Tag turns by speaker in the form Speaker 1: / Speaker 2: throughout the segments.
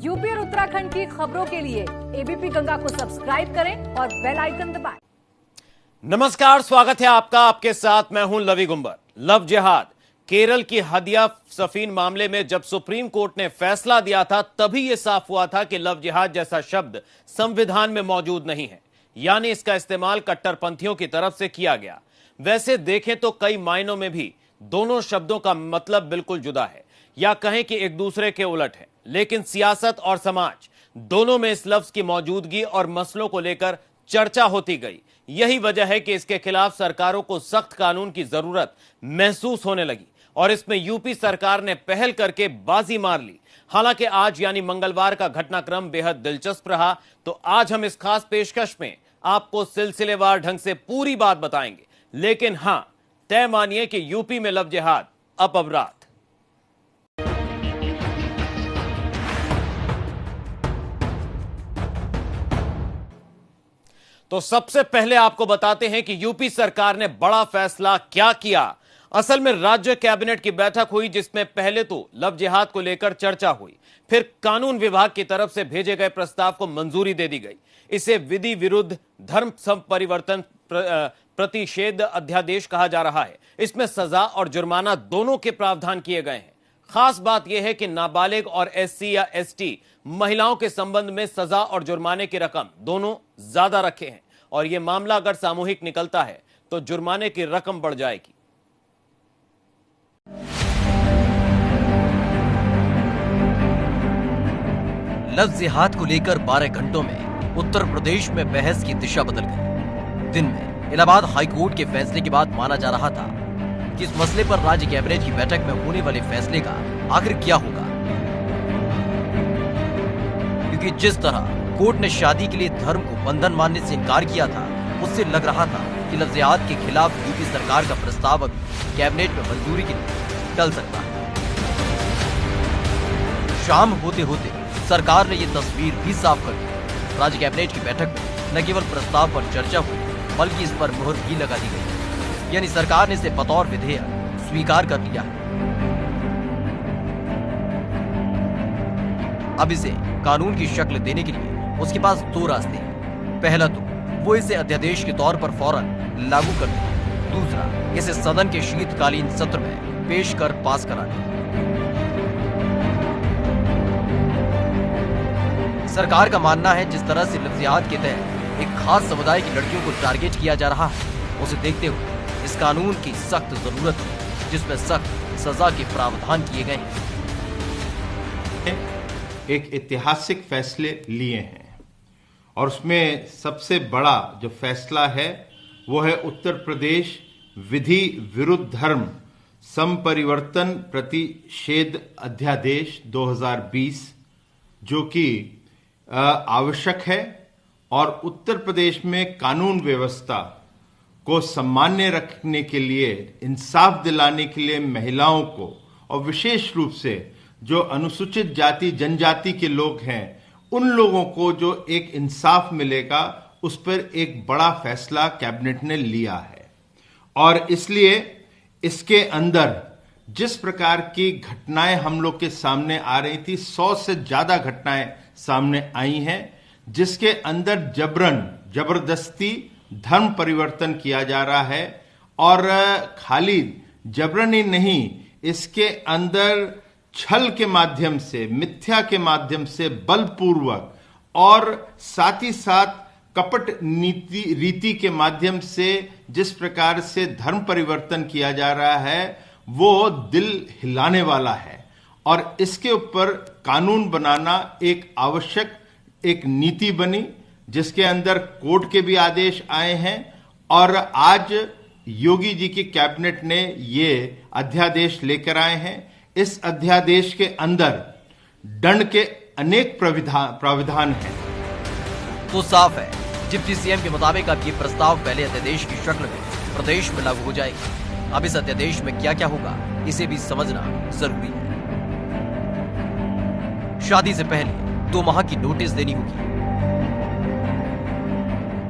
Speaker 1: UP और उत्तराखंड की खबरों के लिए एबीपी गंगा को सब्सक्राइब करें और बेल आइकन दबाएं।
Speaker 2: नमस्कार, स्वागत है आपका। आपके साथ मैं हूं लवी गुंबर। लव जिहाद, केरल की हदिया सफीन मामले में जब सुप्रीम कोर्ट ने फैसला दिया था तभी यह साफ हुआ था कि लव जिहाद जैसा शब्द संविधान में मौजूद नहीं है, यानी इसका इस्तेमाल कट्टरपंथियों की तरफ से किया गया। वैसे देखें तो कई मायनों में भी दोनों शब्दों का मतलब बिल्कुल जुदा है, या कहें कि एक दूसरे के उलट है, लेकिन सियासत और समाज दोनों में इस लफ्ज की मौजूदगी और मसलों को लेकर चर्चा होती गई। यही वजह है कि इसके खिलाफ सरकारों को सख्त कानून की जरूरत महसूस होने लगी और इसमें यूपी सरकार ने पहल करके बाजी मार ली। हालांकि आज यानी मंगलवार का घटनाक्रम बेहद दिलचस्प रहा, तो आज हम इस खास पेशकश में आपको सिलसिलेवार ढंग से पूरी बात बताएंगे। लेकिन हां, तय मानिए कि यूपी में लव जिहाद अब अपराध। तो सबसे पहले आपको बताते हैं कि यूपी सरकार ने बड़ा फैसला क्या किया। असल में राज्य कैबिनेट की बैठक हुई, जिसमें पहले तो लव जिहाद को लेकर चर्चा हुई, फिर कानून विभाग की तरफ से भेजे गए प्रस्ताव को मंजूरी दे दी गई। इसे विधि विरुद्ध धर्म परिवर्तन प्रतिषेध अध्यादेश कहा जा रहा है। इसमें सजा और जुर्माना दोनों के प्रावधान किए गए हैं। खास बात यह है कि नाबालिग और एससी या एसटी महिलाओं के संबंध में सजा और जुर्माने की रकम दोनों ज्यादा रखे हैं, और यह मामला अगर सामूहिक निकलता है तो जुर्माने की रकम बढ़ जाएगी।
Speaker 3: लव जिहाद को लेकर 12 घंटों में उत्तर प्रदेश में बहस की दिशा बदल गई। दिन में इलाहाबाद हाईकोर्ट के फैसले के बाद माना जा रहा था कि इस मसले पर राज्य कैबिनेट की बैठक में होने वाले फैसले का आखिर क्या होगा, क्योंकि जिस तरह कोर्ट ने शादी के लिए धर्म को बंधन मानने से इनकार किया था, उससे लग रहा था कि लव जिहाद के खिलाफ यूपी सरकार का प्रस्ताव अभी कैबिनेट में मंजूरी के लिए टल सकता है। शाम होते होते सरकार ने यह तस्वीर भी साफ कर दी। राज्य कैबिनेट की बैठक में न केवल प्रस्ताव पर चर्चा हुई, बल्कि इस पर मुहर भी लगा दी गई, यानी सरकार ने इसे बतौर विधेयक स्वीकार कर लिया है। अब इसे कानून की शक्ल देने के लिए उसके पास दो रास्ते हैं। पहला तो वो इसे अध्यादेश के तौर पर फौरन लागू कर दे, दूसरा इसे सदन के शीतकालीन सत्र में पेश कर पास करा दे। सरकार का मानना है जिस तरह से लव जिहाद के तहत एक खास समुदाय की लड़कियों को टारगेट किया जा रहा है, उसे देखते हुए इस कानून की सख्त जरूरत है, जिसमें सख्त सजा के प्रावधान किए गए हैं।
Speaker 4: एक ऐतिहासिक फैसले लिए हैं और उसमें सबसे बड़ा जो फैसला है वो है उत्तर प्रदेश विधि विरुद्ध धर्म संपरिवर्तन प्रतिषेध अध्यादेश 2020, जो कि आवश्यक है और उत्तर प्रदेश में कानून व्यवस्था को सामान्य रखने के लिए, इंसाफ दिलाने के लिए महिलाओं को, और विशेष रूप से जो अनुसूचित जाति जनजाति के लोग हैं उन लोगों को जो एक इंसाफ मिलेगा, उस पर एक बड़ा फैसला कैबिनेट ने लिया है। और इसलिए इसके अंदर जिस प्रकार की घटनाएं हम लोग के सामने आ रही थी, 100 से ज्यादा घटनाएं सामने आई हैं, जिसके अंदर जबरदस्ती धर्म परिवर्तन किया जा रहा है। और खाली जबरन ही नहीं, इसके अंदर छल के माध्यम से, मिथ्या के माध्यम से, बलपूर्वक और साथ ही साथ कपट रीति के माध्यम से जिस प्रकार से धर्म परिवर्तन किया जा रहा है, वो दिल हिलाने वाला है। और इसके ऊपर कानून बनाना एक आवश्यक एक नीति बनी, जिसके अंदर कोर्ट के भी आदेश आए हैं। और आज योगी जी की कैबिनेट ने ये अध्यादेश लेकर आए हैं। इस अध्यादेश के अंदर दंड के अनेक प्राविधान हैं।
Speaker 3: तो साफ है, डिप्टी सीएम के मुताबिक अब ये प्रस्ताव पहले अध्यादेश की शक्ल में प्रदेश में लागू हो जाएगा। अब इस अध्यादेश में क्या क्या होगा, इसे भी समझना जरूरी है। शादी से पहले 2 माह की नोटिस देनी होगी।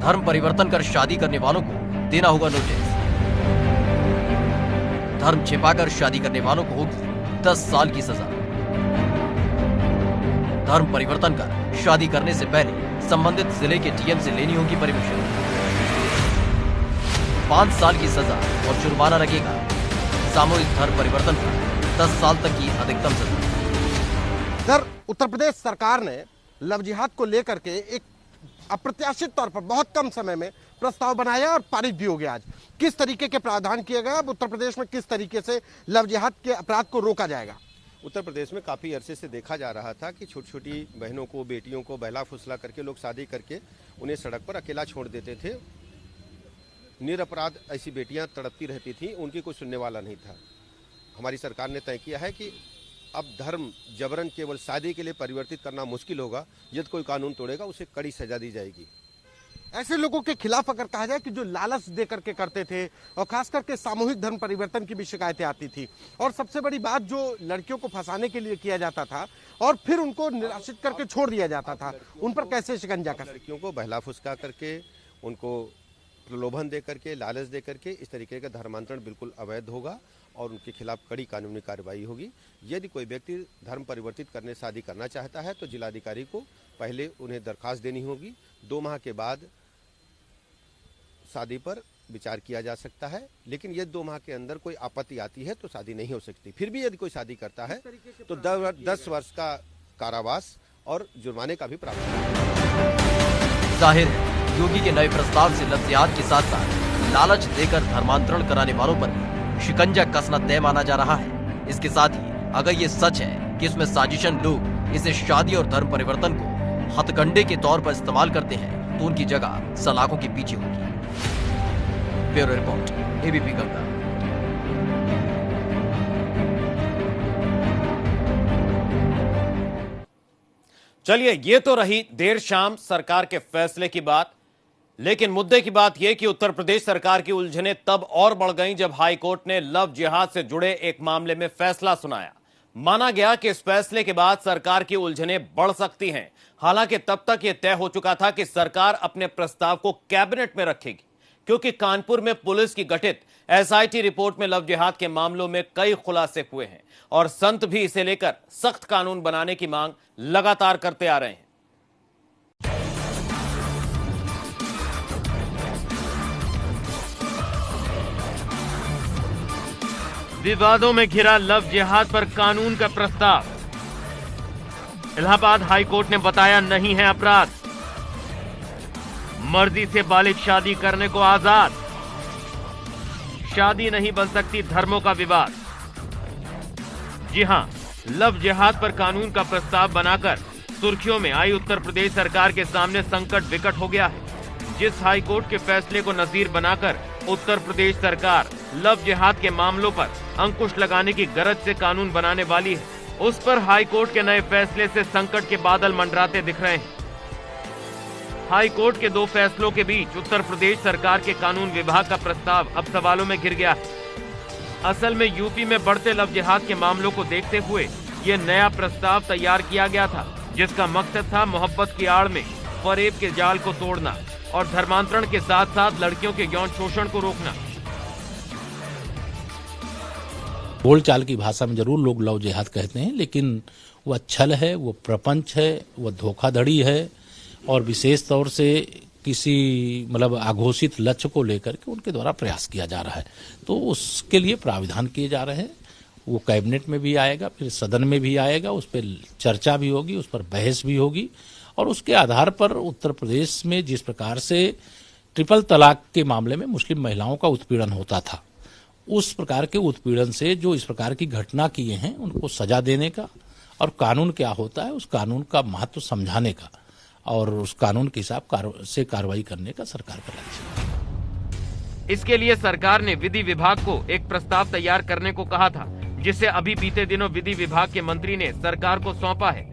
Speaker 3: धर्म परिवर्तन कर शादी करने वालों को देना होगा नोटिस। धर्म छिपाकर शादी करने वालों को होगी 10 साल की सजा। धर्म परिवर्तन कर शादी करने से पहले संबंधित जिले के डीएम से लेनी होगी परमिशन। 5 साल की सजा और जुर्माना लगेगा। सामूहिक धर्म परिवर्तन पर 10 साल तक की अधिकतम सजा।
Speaker 5: सर, उत्तर प्रदेश सरकार ने लव जिहाद को लेकर के एक अप्रत्याशित तौर पर बहुत कम समय में प्रस्ताव बनाया और पारित भी हो गया। आज किस तरीके के प्रावधान किए गए, अब उत्तर प्रदेश में किस तरीके से लव जिहाद के अपराध को रोका जाएगा?
Speaker 6: उत्तर प्रदेश में काफ़ी अरसे से देखा जा रहा था कि छोटी छोटी बहनों को, बेटियों को बहला फुसला करके लोग शादी करके उन्हें सड़क पर अकेला छोड़ देते थे। निरपराध ऐसी बेटियां तड़पती रहती थीं, उनकी कोई सुनने वाला नहीं था। हमारी सरकार ने तय किया है कि अब धर्म जबरन केवल शादी के लिए परिवर्तित करना मुश्किल होगा। यदि कोई कानून तोड़ेगा उसे कड़ी सजा दी जाएगी।
Speaker 5: ऐसे लोगों के खिलाफ अगर कहा जाए कि जो लालच दे करके करते थे, और खास करके सामूहिक धर्म परिवर्तन की भी शिकायतें आती थी, और सबसे बड़ी बात जो लड़कियों को फंसाने के लिए किया जाता था और फिर उनको निराशित करके छोड़ दिया जाता था, उन पर कैसे शिकंजा कर?
Speaker 6: लड़कियों को बहला फुसका करके, उनको प्रलोभन दे करके, लालच दे करके इस तरीके का धर्मांतरण बिल्कुल अवैध होगा और उनके खिलाफ कड़ी कानूनी कार्रवाई होगी। यदि कोई व्यक्ति धर्म परिवर्तित करने शादी करना चाहता है तो जिलाधिकारी को पहले उन्हें दरखास्त देनी होगी। 2 माह के बाद शादी पर विचार किया जा सकता है, लेकिन यदि 2 माह के अंदर कोई आपत्ति आती है तो शादी नहीं हो सकती। फिर भी यदि कोई शादी करता है तो 10 वर्ष का कारावास और जुर्माने का भी प्रावधान है।
Speaker 3: जाहिर है योगी के नए प्रस्ताव से लव जिहाद के साथ साथ लालच देकर धर्मांतरण कराने वालों पर भी शिकंजा कसना तय माना जा रहा है। इसके साथ ही अगर ये सच है कि इसमें साजिशन लोग इसे शादी और धर्म परिवर्तन को हथकंडे के तौर पर इस्तेमाल करते हैं तो उनकी जगह सलाखों के पीछे होगी। Bureau report, ABP Ganga.
Speaker 2: चलिए, ये तो रही देर शाम सरकार के फैसले की बात, लेकिन मुद्दे की बात यह कि उत्तर प्रदेश सरकार की उलझनें तब और बढ़ गईं जब हाई कोर्ट ने लव जिहाद से जुड़े एक मामले में फैसला सुनाया। माना गया कि इस फैसले के बाद सरकार की उलझनें बढ़ सकती हैं। हालांकि तब तक यह तय हो चुका था कि सरकार अपने प्रस्ताव को कैबिनेट में रखेगी, क्योंकि कानपुर में पुलिस की गठित एसआईटी रिपोर्ट में लव जिहाद के मामलों में कई खुलासे हुए हैं और संत भी इसे लेकर सख्त कानून बनाने की मांग लगातार करते आ रहे हैं। विवादों में घिरा लव जिहाद पर कानून का प्रस्ताव। इलाहाबाद हाई कोर्ट ने बताया नहीं है अपराध। मर्जी से बालिग शादी करने को आजाद। शादी नहीं बन सकती धर्मों का विवाद। जी हां, लव जिहाद पर कानून का प्रस्ताव बनाकर सुर्खियों में आई उत्तर प्रदेश सरकार के सामने संकट विकट हो गया है। जिस हाई कोर्ट के फैसले को नजीर बनाकर उत्तर प्रदेश सरकार लव जिहाद के मामलों पर अंकुश लगाने की गरज से कानून बनाने वाली है, उस पर हाई कोर्ट के नए फैसले से संकट के बादल मंडराते दिख रहे हैं। हाई कोर्ट के 2 फैसलों के बीच उत्तर प्रदेश सरकार के कानून विभाग का प्रस्ताव अब सवालों में घिर गया है। असल में यूपी में बढ़ते लव जिहाद के मामलों को देखते हुए ये नया प्रस्ताव तैयार किया गया था, जिसका मकसद था मोहब्बत की आड़ में फरेब के जाल को तोड़ना और धर्मांतरण के साथ साथ लड़कियों के यौन शोषण को रोकना।
Speaker 7: बोलचाल की भाषा में जरूर लोग लव जिहाद कहते हैं, लेकिन वह छल है, वो प्रपंच है, वह धोखाधड़ी है और विशेष तौर से किसी अघोषित लक्ष्य को लेकर के उनके द्वारा प्रयास किया जा रहा है। तो उसके लिए प्राविधान किए जा रहे हैं। वो कैबिनेट में भी आएगा, फिर सदन में भी आएगा, उस पर चर्चा भी होगी, उस पर बहस भी होगी और उसके आधार पर उत्तर प्रदेश में जिस प्रकार से ट्रिपल तलाक के मामले में मुस्लिम महिलाओं का उत्पीड़न होता था, उस प्रकार के उत्पीड़न से जो इस प्रकार की घटना किए हैं उनको सजा देने का और कानून क्या होता है उस कानून का महत्व समझाने का और उस कानून के हिसाब से कार्रवाई करने का सरकार का लक्ष्य है।
Speaker 2: इसके लिए सरकार ने विधि विभाग को एक प्रस्ताव तैयार करने को कहा था, जिसे अभी बीते दिनों विधि विभाग के मंत्री ने सरकार को सौंपा है,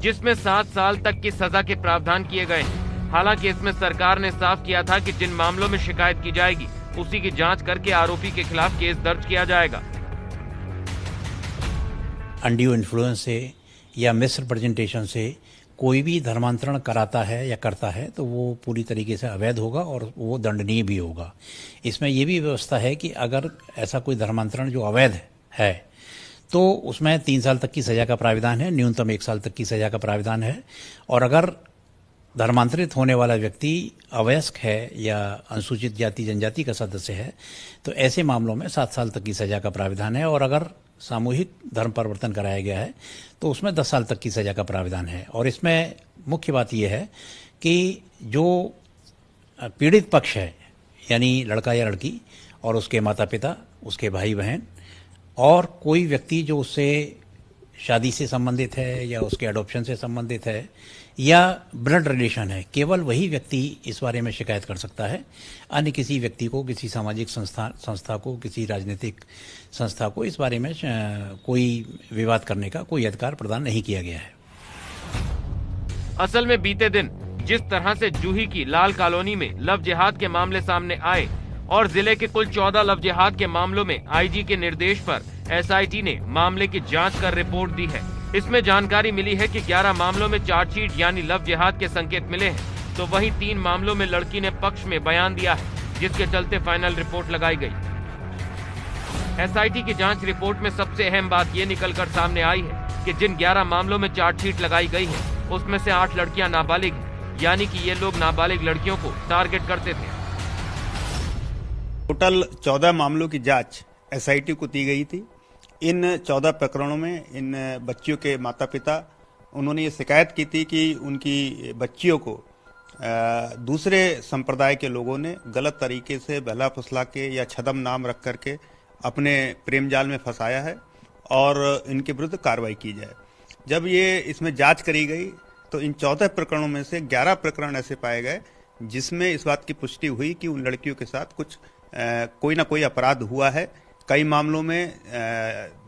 Speaker 2: जिसमें 7 साल तक की सजा के प्रावधान किए गए हैं। हालांकि इसमें सरकार ने साफ किया था कि जिन मामलों में शिकायत की जाएगी उसी की जांच करके आरोपी के खिलाफ केस दर्ज किया जाएगा।
Speaker 8: अनड्यू इन्फ्लुएंस से या मिस रिप्रेजेंटेशन से कोई भी धर्मांतरण कराता है या करता है तो वो पूरी तरीके से अवैध होगा और वो दंडनीय भी होगा। इसमें ये भी व्यवस्था है कि अगर ऐसा कोई धर्मांतरण जो अवैध है तो उसमें 3 साल तक की सजा का प्राविधान है, न्यूनतम 1 साल तक की सजा का प्राविधान है। और अगर धर्मांतरित होने वाला व्यक्ति अवयस्क है या अनुसूचित जाति जनजाति का सदस्य है तो ऐसे मामलों में 7 साल तक की सजा का प्राविधान है। और अगर सामूहिक धर्म परिवर्तन कराया गया है तो उसमें 10 साल तक की सजा का प्राविधान है। और इसमें मुख्य बात यह है कि जो पीड़ित पक्ष है यानी लड़का या लड़की और उसके माता पिता, उसके भाई बहन और कोई व्यक्ति जो उससे शादी से संबंधित है या उसके अडॉप्शन से संबंधित है या ब्लड रिलेशन है, केवल वही व्यक्ति इस बारे में शिकायत कर सकता है। अन्य किसी व्यक्ति को, किसी सामाजिक संस्था को, किसी राजनीतिक संस्था को इस बारे में कोई विवाद करने का कोई अधिकार प्रदान नहीं किया गया है।
Speaker 2: असल में बीते दिन जिस तरह से जूही की लाल कॉलोनी में लव जिहाद के मामले सामने आए और जिले के कुल 14 लव जिहाद के मामलों में आईजी के निर्देश पर एसआईटी ने मामले की जांच कर रिपोर्ट दी है। इसमें जानकारी मिली है कि 11 मामलों में चार्जशीट यानी लव जिहाद के संकेत मिले हैं, तो वहीं 3 मामलों में लड़की ने पक्ष में बयान दिया है, जिसके चलते फाइनल रिपोर्ट लगाई गई। एसआईटी की जांच रिपोर्ट में सबसे अहम बात ये निकलकर सामने आई है कि जिन 11 मामलों में चार्जशीट लगाई गई है उसमें से 8 लड़कियां नाबालिग हैं, यानी कि ये लोग नाबालिग लड़कियों को टारगेट करते थे।
Speaker 9: टोटल 14 मामलों की जांच एसआईटी को दी गई थी। इन 14 प्रकरणों में इन बच्चियों के माता पिता उन्होंने ये शिकायत की थी कि उनकी बच्चियों को दूसरे संप्रदाय के लोगों ने गलत तरीके से बहला फुसला के या छदम नाम रख करके अपने प्रेम जाल में फंसाया है और इनके विरुद्ध कार्रवाई की जाए। जब ये इसमें जांच करी गई तो इन 14 प्रकरणों में से 11 प्रकरण ऐसे पाए गए जिसमें इस बात की पुष्टि हुई कि उन लड़कियों के साथ कुछ कोई ना कोई अपराध हुआ है। कई मामलों में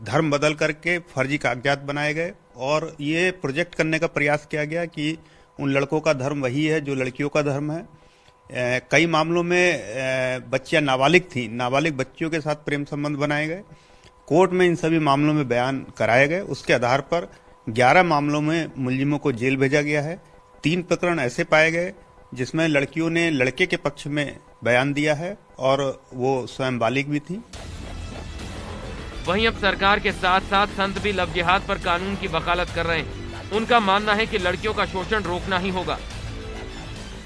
Speaker 9: धर्म बदल करके फर्जी कागजात बनाए गए और ये प्रोजेक्ट करने का प्रयास किया गया कि उन लड़कों का धर्म वही है जो लड़कियों का धर्म है। कई मामलों में बच्चियां नाबालिग थीं, नाबालिग बच्चियों के साथ प्रेम संबंध बनाए गए। कोर्ट में इन सभी मामलों में बयान कराए गए। उसके आधार पर 11 मामलों में मुलजिमों को जेल भेजा गया है। 3 प्रकरण ऐसे पाए गए जिसमें लड़कियों ने लड़के के पक्ष में बयान दिया है और वो स्वयं बालिग भी थी।
Speaker 2: वहीं अब सरकार के साथ साथ संत भी लव जिहाद पर कानून की वकालत कर रहे हैं। उनका मानना है कि लड़कियों का शोषण रोकना ही होगा।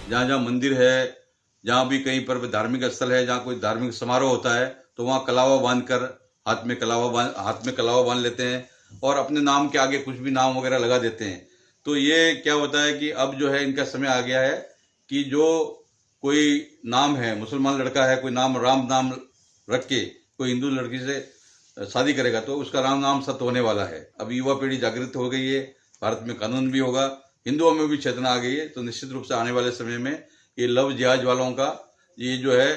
Speaker 10: जहाँ जहाँ मंदिर है, जहाँ भी कहीं पर धार्मिक स्थल है, जहाँ कोई धार्मिक समारोह होता है तो वहाँ कलावा बांधकर हाथ में कलावा बांध लेते हैं और अपने नाम के आगे कुछ भी नाम वगैरह लगा देते हैं। तो ये क्या होता है कि अब जो है इनका समय आ गया है कि जो कोई नाम है, मुसलमान लड़का है, कोई नाम राम नाम रख के कोई हिंदू लड़की से शादी करेगा तो उसका राम नाम सत्य होने वाला है। अब युवा पीढ़ी जागृत हो गई है, भारत में कानून भी होगा, हिंदुओं में भी चेतना आ गई है। तो निश्चित रूप से आने वाले समय में ये लव जिहाद वालों का ये जो है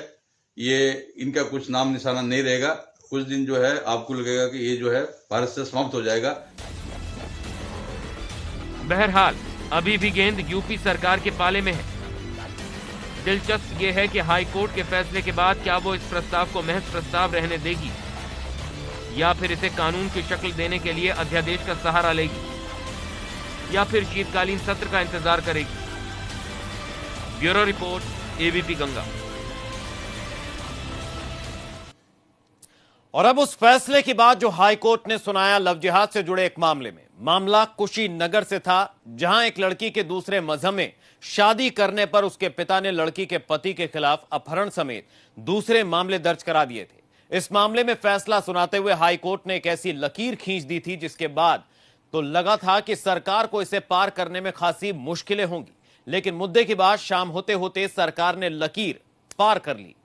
Speaker 10: ये इनका कुछ नाम निशाना नहीं रहेगा। कुछ दिन जो है आपको लगेगा कि ये जो है भारत से समाप्त हो जाएगा।
Speaker 2: बहरहाल अभी भी गेंद यूपी सरकार के पाले में है। दिलचस्प ये है कि हाई कोर्ट के फैसले के बाद क्या वो इस प्रस्ताव को महज प्रस्ताव रहने देगी या फिर इसे कानून की शक्ल देने के लिए अध्यादेश का सहारा लेगी या फिर शीतकालीन सत्र का इंतजार करेगी। Bureau report, ABP Ganga.
Speaker 11: और अब उस फैसले की बात जो हाई कोर्ट ने सुनाया लव जिहाद से जुड़े एक मामले में। मामला कुशीनगर से था, जहां एक लड़की के दूसरे मजहब में शादी करने पर उसके पिता ने लड़की के पति के खिलाफ अपहरण समेत दूसरे मामले दर्ज करा दिए थे। इस मामले में फैसला सुनाते हुए हाई कोर्ट ने एक ऐसी लकीर खींच दी थी जिसके बाद तो लगा था कि सरकार को इसे पार करने में खासी मुश्किलें होंगी, लेकिन मुद्दे की बात शाम होते होते सरकार ने लकीर पार कर ली।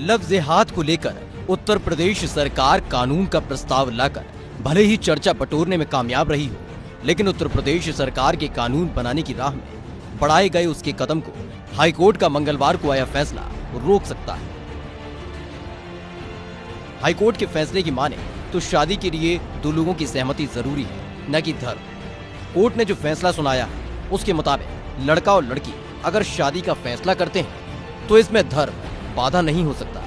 Speaker 3: लव जिहाद को लेकर उत्तर प्रदेश सरकार कानून का प्रस्ताव लाकर भले ही चर्चा बटोरने में कामयाब रही हो, लेकिन उत्तर प्रदेश सरकार के कानून बनाने की राह में बढ़ाए गए उसके कदम को हाईकोर्ट का मंगलवार को आया फैसला रोक सकता है। हाईकोर्ट के फैसले की माने तो शादी के लिए 2 लोगों की सहमति जरूरी है, न कि धर्म। कोर्ट ने जो फैसला सुनाया है उसके मुताबिक लड़का और लड़की अगर शादी का फैसला करते हैं तो इसमें धर्म बाधा नहीं हो सकता।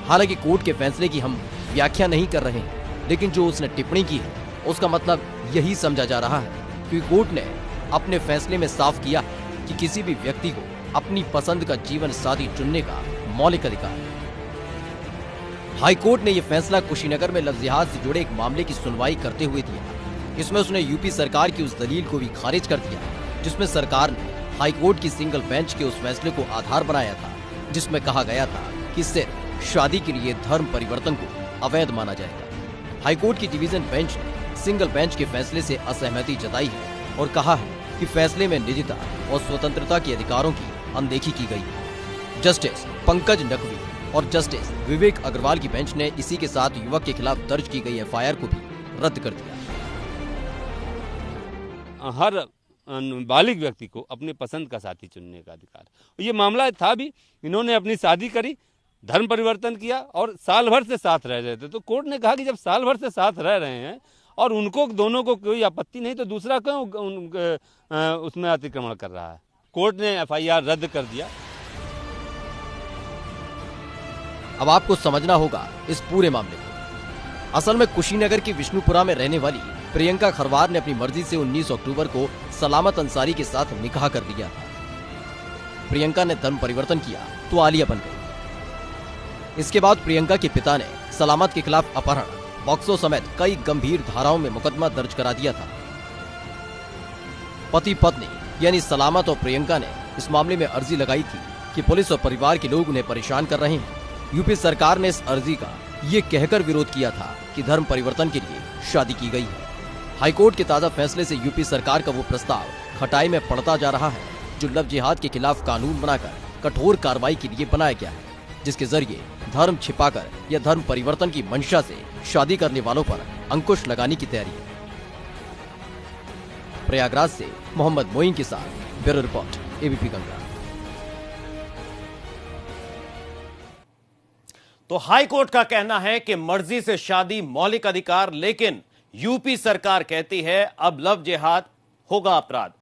Speaker 3: हालांकि कोर्ट के फैसले की हम व्याख्या नहीं कर रहे हैं, लेकिन जो उसने टिप्पणी की है उसका मतलब यही समझा जा रहा है कि कोर्ट ने अपने फैसले में साफ किया कि किसी भी व्यक्ति को अपनी पसंद का जीवन साथी चुनने का मौलिक अधिकार है। हाईकोर्ट ने यह फैसला कुशीनगर में लव जिहाद से जुड़े एक मामले की सुनवाई करते हुए दिया। इसमें उसने यूपी सरकार की उस दलील को भी खारिज कर दिया जिसमें सरकार ने हाईकोर्ट की सिंगल बेंच के उस फैसले को आधार बनाया था, जिसमें कहा गया था कि सिर्फ शादी के लिए धर्म परिवर्तन को अवैध माना जाएगा। हाईकोर्ट की डिवीजन बेंच ने सिंगल बेंच के फैसले से असहमति जताई है और कहा है कि फैसले में निजता और स्वतंत्रता के अधिकारों की अनदेखी की गई है। जस्टिस पंकज नकवी और जस्टिस विवेक अग्रवाल की बेंच ने इसी के साथ युवक के खिलाफ दर्ज की गई एफआईआर को भी रद्द कर दिया।
Speaker 12: हर बालिग व्यक्ति को अपने पसंद का साथी चुनने का अधिकार। ये मामला था भी, इन्होंने अपनी शादी करी, धर्म परिवर्तन किया और साल भर से साथ रह रहे थे। तो कोर्ट ने कहा कि जब साल भर से साथ रह रहे हैं और उनको दोनों को कोई आपत्ति नहीं तो दूसरा क्यों उसमें अतिक्रमण कर रहा है। कोर्ट ने एफआईआर रद्द कर दिया।
Speaker 3: अब आपको समझना होगा इस पूरे मामले को। असल में कुशीनगर की विष्णुपुरा में रहने वाली प्रियंका खरवार ने अपनी मर्जी से 19 अक्टूबर को सलामत अंसारी के साथ निकाह कर दिया था। प्रियंका ने धर्म परिवर्तन किया तो आलिया बन गई। इसके बाद प्रियंका के पिता ने सलामत के खिलाफ अपहरण, पॉक्सो समेत कई गंभीर धाराओं में मुकदमा दर्ज करा दिया था। पति पत्नी यानी सलामत और प्रियंका ने इस मामले में अर्जी लगाई थी कि पुलिस और परिवार के लोग उन्हें परेशान कर रहे हैं। यूपी सरकार ने इस अर्जी का ये कहकर विरोध किया था कि धर्म परिवर्तन के लिए शादी की गई है। हाईकोर्ट के ताजा फैसले से यूपी सरकार का वो प्रस्ताव खटाई में पड़ता जा रहा है जो लव जिहाद के खिलाफ कानून बनाकर कठोर कार्रवाई के लिए बनाया गया है, जिसके जरिए धर्म छिपाकर या धर्म परिवर्तन की मंशा से शादी करने वालों पर अंकुश लगाने की तैयारी है। प्रयागराज से मोहम्मद मोइन के साथ ब्यूरो रिपोर्ट, एबीपी गंगा।
Speaker 2: तो हाई कोर्ट का कहना है कि मर्जी से शादी मौलिक अधिकार, लेकिन यूपी सरकार कहती है अब लव जिहाद होगा अपराध।